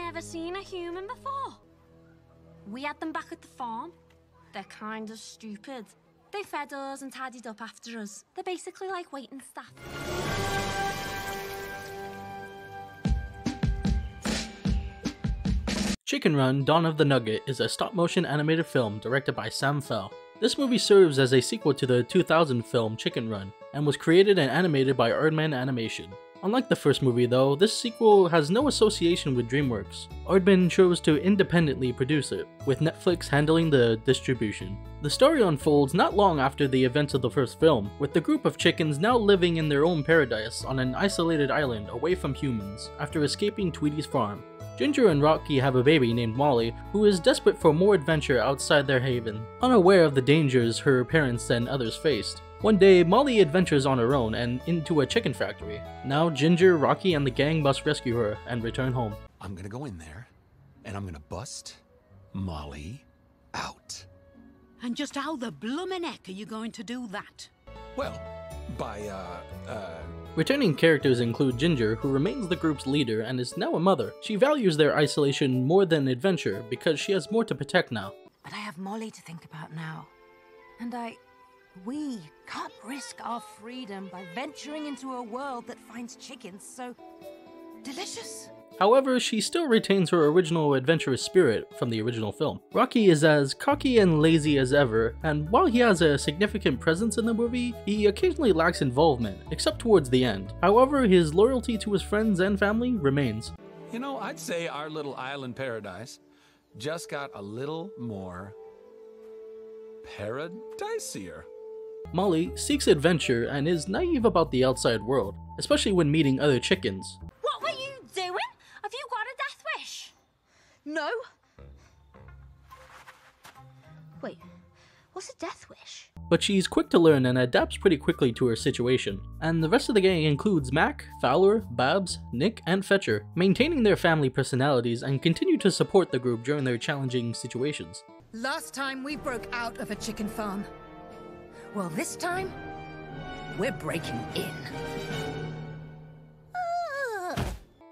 never seen a human before. We had them back at the farm. They're kind of stupid. They fed us and tidied up after us. They're basically like waiting staff. Chicken Run: Dawn of the Nugget is a stop-motion animated film directed by Sam Fell. This movie serves as a sequel to the 2000 film Chicken Run, and was created and animated by Aardman Animation. Unlike the first movie though, this sequel has no association with DreamWorks. Aardman chose to independently produce it, with Netflix handling the distribution. The story unfolds not long after the events of the first film, with the group of chickens now living in their own paradise on an isolated island away from humans, after escaping Tweety's farm. Ginger and Rocky have a baby named Molly, who is desperate for more adventure outside their haven, unaware of the dangers her parents and others faced. One day, Molly adventures on her own and into a chicken factory. Now Ginger, Rocky, and the gang must rescue her and return home. I'm gonna go in there, and I'm gonna bust Molly out. And just how the bloomin' heck are you going to do that? Well, by, Returning characters include Ginger, who remains the group's leader and is now a mother. She values their isolation more than adventure because she has more to protect now. But I have Molly to think about now. And we can't risk our freedom by venturing into a world that finds chickens so delicious. However, she still retains her original adventurous spirit from the original film. Rocky is as cocky and lazy as ever, and while he has a significant presence in the movie, he occasionally lacks involvement, except towards the end. However, his loyalty to his friends and family remains. you know, I'd say our little island paradise just got a little more paradisier. Molly seeks adventure and is naive about the outside world, especially when meeting other chickens. What were you doing? Have you got a death wish? No. Wait, what's a death wish? But she's quick to learn and adapts pretty quickly to her situation. And the rest of the gang includes Mac, Fowler, Babs, Nick, and Fetcher, maintaining their family personalities and continue to support the group during their challenging situations. Last time we broke out of a chicken farm. Well, this time, we're breaking in.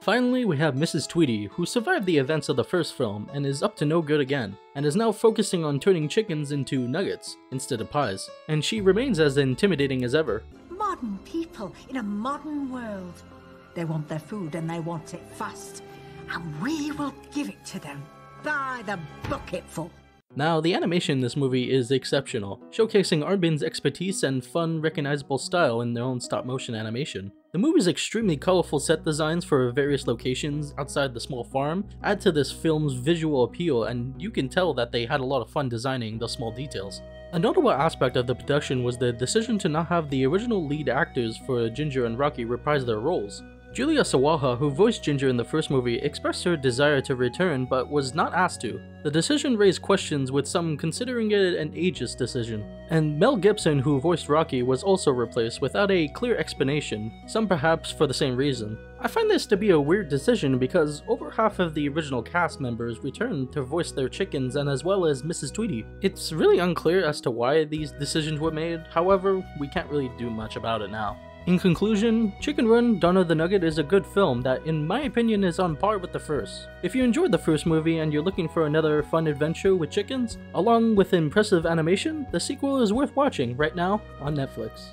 Finally, we have Mrs. Tweety, who survived the events of the first film and is up to no good again, and is now focusing on turning chickens into nuggets instead of pies, and she remains as intimidating as ever. Modern people in a modern world. They want their food and they want it fast, and we will give it to them by the bucketful. Now, the animation in this movie is exceptional, showcasing Aardman's expertise and fun, recognizable style in their own stop-motion animation. The movie's extremely colorful set designs for various locations outside the small farm add to this film's visual appeal, and you can tell that they had a lot of fun designing the small details. A notable aspect of the production was the decision to not have the original lead actors for Ginger and Rocky reprise their roles. Julia Sawaha, who voiced Ginger in the first movie, expressed her desire to return but was not asked to. The decision raised questions, with some considering it an ageist decision. And Mel Gibson, who voiced Rocky, was also replaced without a clear explanation, some perhaps for the same reason. I find this to be a weird decision because over half of the original cast members returned to voice their chickens, and as well as Mrs. Tweety. It's really unclear as to why these decisions were made, however, we can't really do much about it now. In conclusion, Chicken Run: Dawn of the Nugget is a good film that, in my opinion, is on par with the first. If you enjoyed the first movie and you're looking for another fun adventure with chickens, along with impressive animation, the sequel is worth watching right now on Netflix.